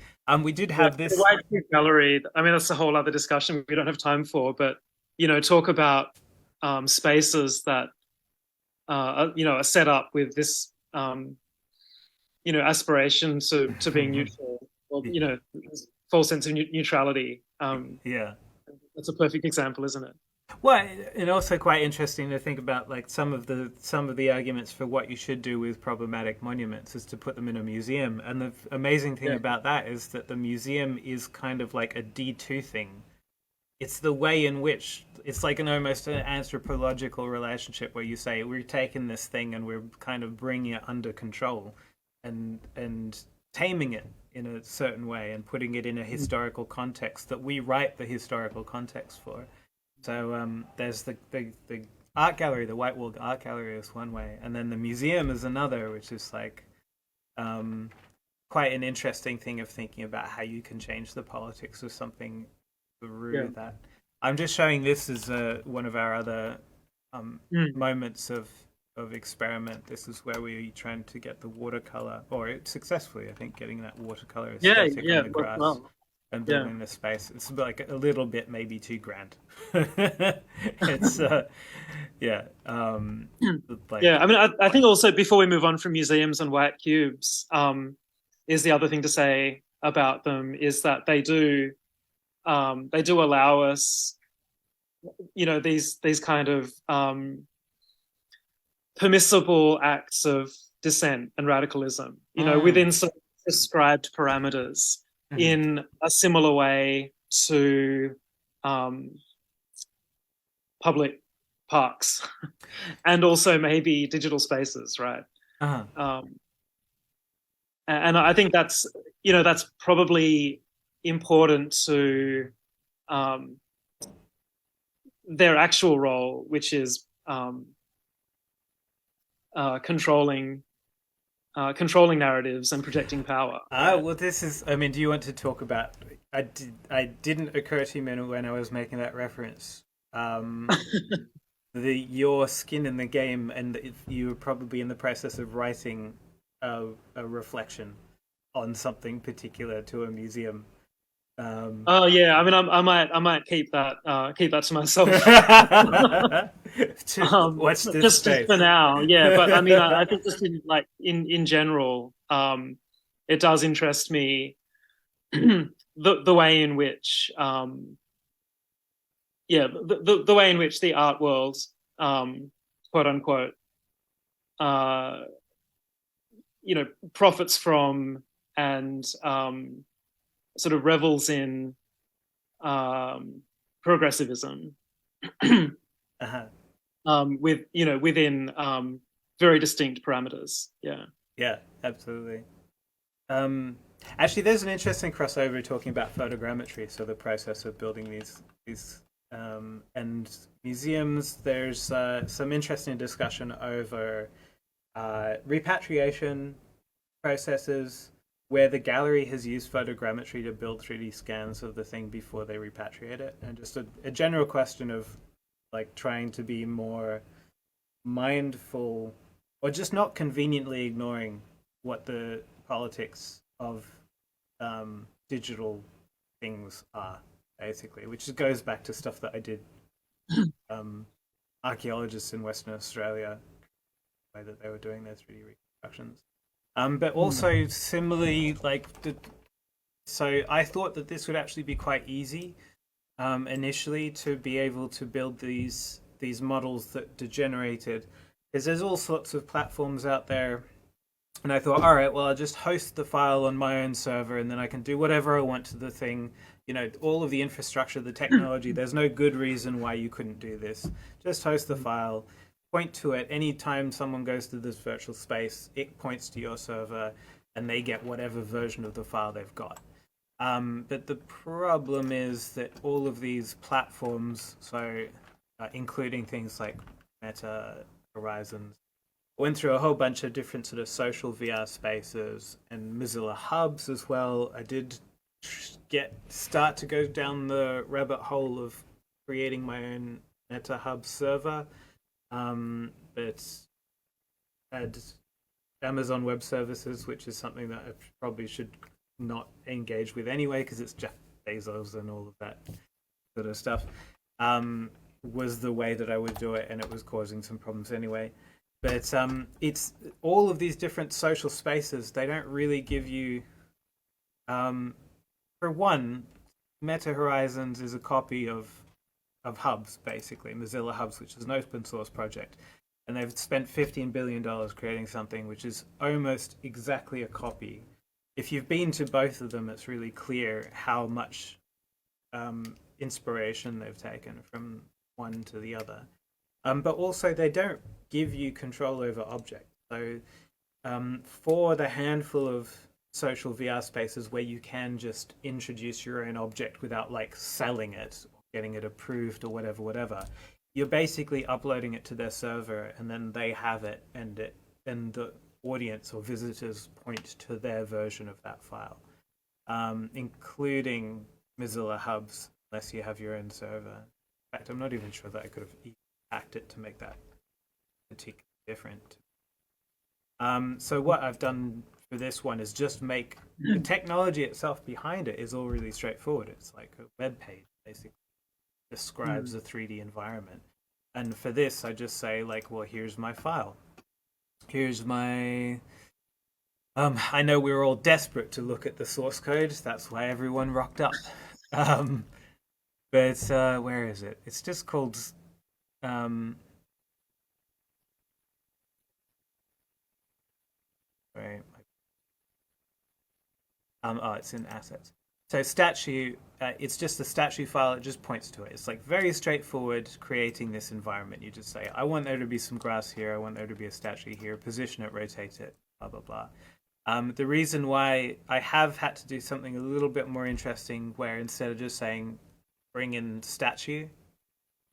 We did have this the White Cube Gallery. I mean, that's a whole other discussion we don't have time for. But talk about spaces that are set up with this aspiration to being neutral, or full sense of neutrality. Yeah. That's a perfect example, isn't it? Well, and also quite interesting to think about like some of the arguments for what you should do with problematic monuments is to put them in a museum. And the amazing thing about that is that the museum is kind of like a D2 thing. It's the way in which it's like almost an anthropological relationship where you say we're taking this thing and we're kind of bringing it under control and taming it in a certain way and putting it in a historical context that we write the historical context for. So there's the art gallery, the White Wall Art Gallery is one way, and then the museum is another, which is like quite an interesting thing of thinking about how you can change the politics of something through that. I'm just showing this as one of our other moments of experiment. This is where we're trying to get the watercolor, or successfully, I think, getting that watercolor aesthetic on the grass. Well. And building this space. It's like a little bit maybe too grand. It's yeah. I mean, I think also before we move on from museums and white cubes, is the other thing to say about them is that they do allow us, these kind of permissible acts of dissent and radicalism, within some prescribed parameters. In a similar way to public parks and also maybe digital spaces, right? And I think that's probably important to their actual role, which is controlling narratives and protecting power. Well, this is. I mean, do you want to talk about? I didn't occur to me when I was making that reference. Your skin in the game, and you were probably in the process of writing a reflection on something particular to a museum. Oh yeah, I mean, I might keep that to myself. Watch this just for now, yeah. But I mean, I think just in general, it does interest me the way in which the way in which the art world, quote unquote, profits from and sort of revels in progressivism, within very distinct parameters. Yeah, absolutely. Actually, there's an interesting crossover talking about photogrammetry, so the process of building these and museums. There's some interesting discussion over repatriation processes where the gallery has used photogrammetry to build 3D scans of the thing before they repatriate it, and just a general question of like trying to be more mindful or just not conveniently ignoring what the politics of digital things are, basically, which goes back to stuff that I did um, archaeologists in Western Australia, the way that they were doing their 3D reconstructions. But also similarly, so I thought that this would actually be quite easy initially to be able to build these models that degenerated, because there's all sorts of platforms out there. And I thought, all right, well, I'll just host the file on my own server, and then I can do whatever I want to the thing. You know, all of the infrastructure, the technology. There's no good reason why you couldn't do this. Just host the file, point to it. Anytime someone goes to this virtual space, it points to your server, and they get whatever version of the file they've got. But the problem is that all of these platforms, so including things like Meta, Horizons, went through a whole bunch of different sort of social VR spaces and Mozilla hubs as well. I did start to go down the rabbit hole of creating my own Meta hub server, but had Amazon Web Services, which is something that I probably should not engage with anyway because it's Jeff Bezos and all of that sort of stuff. Was the way that I would do it, and it was causing some problems anyway. But it's all of these different social spaces. They don't really give you, for one, Meta Horizons is a copy of Hubs, basically Mozilla Hubs, which is an open source project, and they've spent $15 billion creating something which is almost exactly a copy. If you've been to both of them, it's really clear how much inspiration they've taken from one to the other. But also, they don't give you control over objects. So, for the handful of social VR spaces where you can just introduce your own object without like selling it or getting it approved or whatever, you're basically uploading it to their server, and then they have it, and the audience or visitors point to their version of that file, including Mozilla hubs, unless you have your own server. In fact, I'm not even sure that I could have hacked it to make that particularly different. So what I've done for this one is just make the technology itself behind it is all really straightforward. It's like a web page, basically describes a 3D environment. And for this, I just say like, well, here's my file. Here's my. I know we were all desperate to look at the source code. That's why everyone rocked up. But where is it? It's just called. Right. Oh, it's in assets. So statue, it's just a statue file. It just points to it. It's like very straightforward creating this environment. You just say, I want there to be some grass here. I want there to be a statue here. Position it, rotate it, blah, blah, blah. The reason why I have had to do something a little bit more interesting, where instead of just saying bring in statue,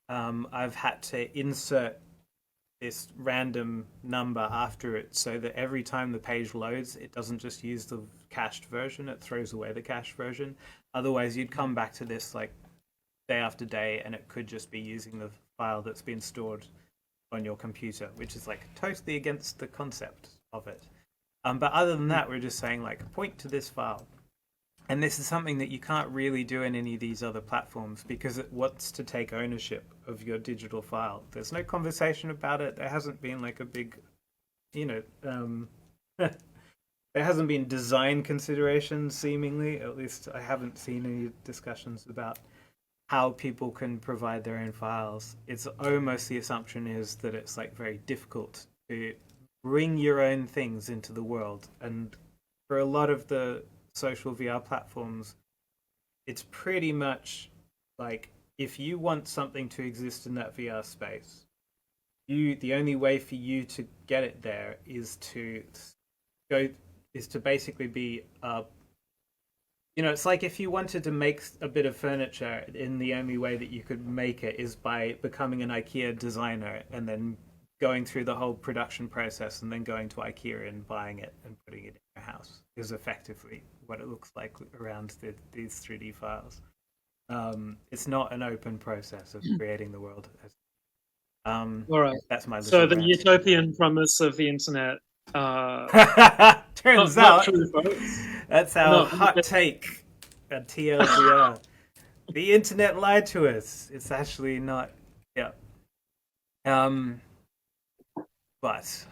I've had to insert this random number after it so that every time the page loads, it doesn't just use the cached version, it throws away the cached version. Otherwise, you'd come back to this like day after day, and it could just be using the file that's been stored on your computer, which is like totally against the concept of it. But other than that, we're just saying like point to this file. And this is something that you can't really do in any of these other platforms because it wants to take ownership of your digital file. There's no conversation about it. There hasn't been like a big, there hasn't been design considerations, seemingly. At least I haven't seen any discussions about how people can provide their own files. It's almost the assumption is that it's like very difficult to bring your own things into the world. And for a lot of the social VR platforms, it's pretty much like if you want something to exist in that VR space, the only way for you to get it there is to basically be it's like if you wanted to make a bit of furniture, in the only way that you could make it is by becoming an IKEA designer and then going through the whole production process and then going to IKEA and buying it and putting it in your house is effectively what it looks like around these 3D files. It's not an open process of creating the world. All right. That's my So little the rant. utopian promise of the internet. Turns Not out true, folks. that's our Not hot take at TLDR. The internet lied to us. It's actually not. Yeah. But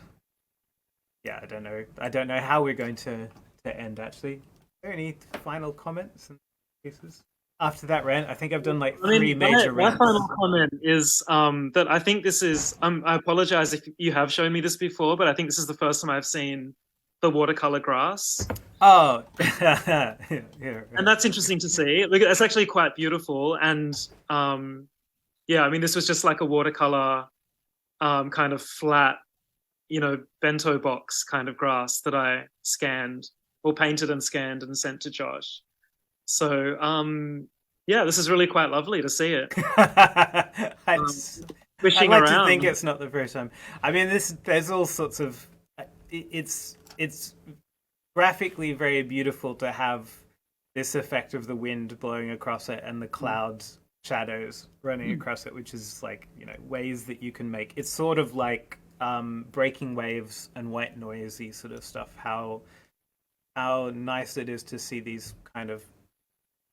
yeah, I don't know. I don't know how we're going to end. Actually, are there any final comments and pieces after that rant? I think I've done like three major my rants. final comment is that I think this is. I apologize if you have shown me this before, but I think this is the first time I've seen the watercolor grass. Oh, yeah, right. And that's interesting to see. Look, it's actually quite beautiful. And yeah, I mean, this was just like a watercolor kind of flat, bento box kind of grass that I scanned or painted and scanned and sent to Josh. So yeah, this is really quite lovely to see it. I'd Wishing like around. to think it's not the first time. I mean, there's all sorts of. It's graphically very beautiful to have this effect of the wind blowing across it and the clouds shadows running across it, which is like ways that you can make. It's sort of like breaking waves and white noisy sort of stuff. How nice it is to see these kind of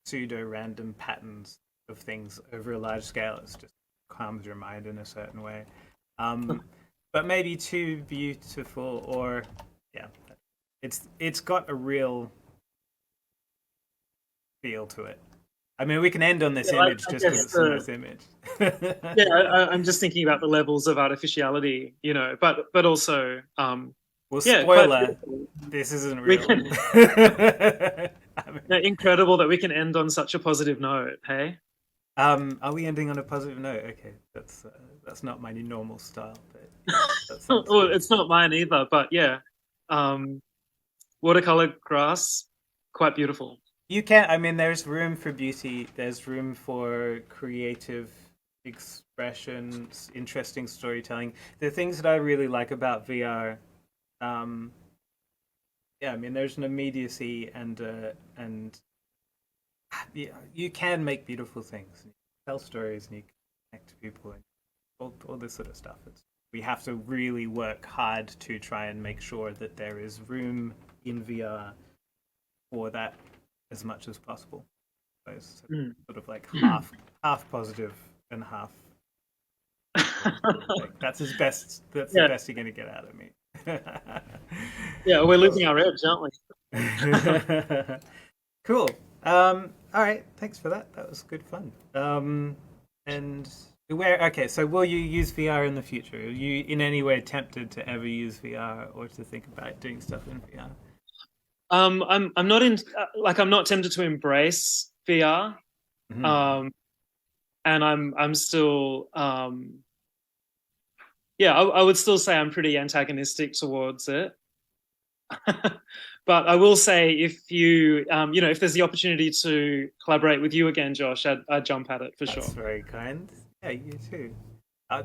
pseudo random patterns of things over a large scale. It's just calms your mind in a certain way. But maybe too beautiful, or yeah, it's got a real feel to it. I mean, we can end on this image just because it's a nice image. Yeah, I'm just thinking about the levels of artificiality, but also well, spoiler, this isn't real. Incredible that we can end on such a positive note. Hey, are we ending on a positive note? Okay, that's not my normal style, but well, it's not mine either. But yeah, watercolor grass, quite beautiful. You can. I mean, there's room for beauty. There's room for creative expression, interesting storytelling. The things that I really like about VR, yeah, I mean, there's an immediacy and yeah, you can make beautiful things, and you can tell stories, and you can connect to people, and all this sort of stuff. We have to really work hard to try and make sure that there is room in VR for that as much as possible. So sort of like half positive and half. Like, that's his best. That's the best you're going to get out of me. Yeah, we're losing our edge, aren't we? Cool. All right. Thanks for that. That was good fun. And okay, so will you use VR in the future? Are you in any way tempted to ever use VR or to think about doing stuff in VR? I'm not I'm not tempted to embrace VR. Mm-hmm. And I'm still yeah, I would still say I'm pretty antagonistic towards it. But I will say, if you if there's the opportunity to collaborate with you again, Josh, I'd jump at it for sure. That's very kind. Yeah, you too.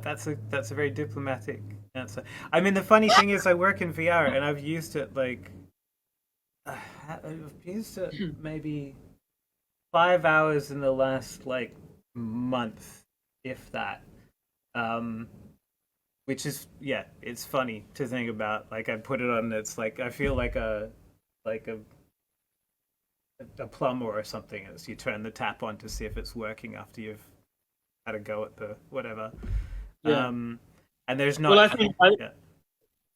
That's a very diplomatic answer. I mean, the funny thing is, I work in VR and I've used it I've used it maybe 5 hours in the last month, if that. Which is it's funny to think about. Like, I put it on. It's like I feel like a plumber or something as you turn the tap on to see if it's working after you've had a go at the whatever. Yeah. And there's not. Well, I think.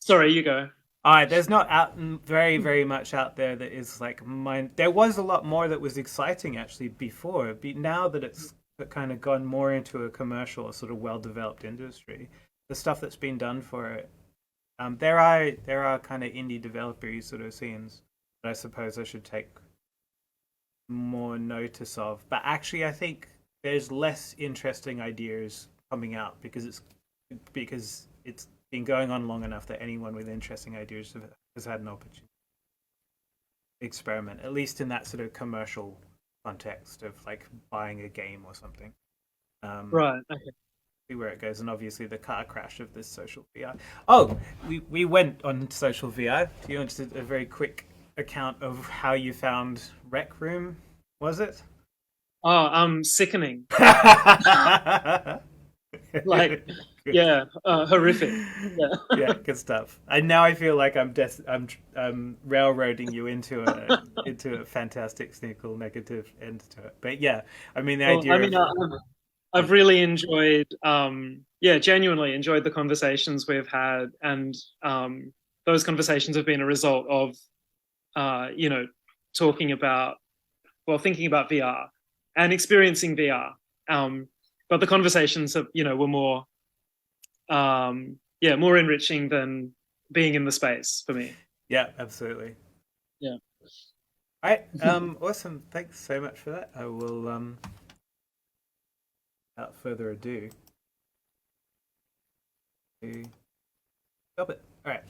Sorry, you go. All right, there's not very, very much out there that is like mine. There was a lot more that was exciting actually before. Now that it's kind of gone more into a commercial, sort of well-developed industry, the stuff that's been done for it, there are kind of indie developer sort of scenes that I suppose I should take more notice of. But actually, I think there's less interesting ideas coming out because it's been going on long enough that anyone with interesting ideas has had an opportunity. experiment, at least in that sort of commercial context of like buying a game or something. Right. Okay. See where it goes, and obviously the car crash of this social VR. Oh, we went on social VR. Do you want to a very quick account of how you found Rec Room? Was it? Oh, sickening. Like, Good. yeah, horrific. Yeah. Yeah, good stuff. And now I feel like I'm railroading you into a fantastic, cynical, negative end to it. But yeah, I mean the Well, I idea mean, I've of really enjoyed, yeah, genuinely enjoyed the conversations we've had, and those conversations have been a result of, you know, talking about, well, thinking about VR and experiencing VR. But the conversations have, you know, were more, yeah, more enriching than being in the space for me. yeah, absolutely. Yeah. All right, awesome. Thanks so much for that. I will without further ado, stop it. All right.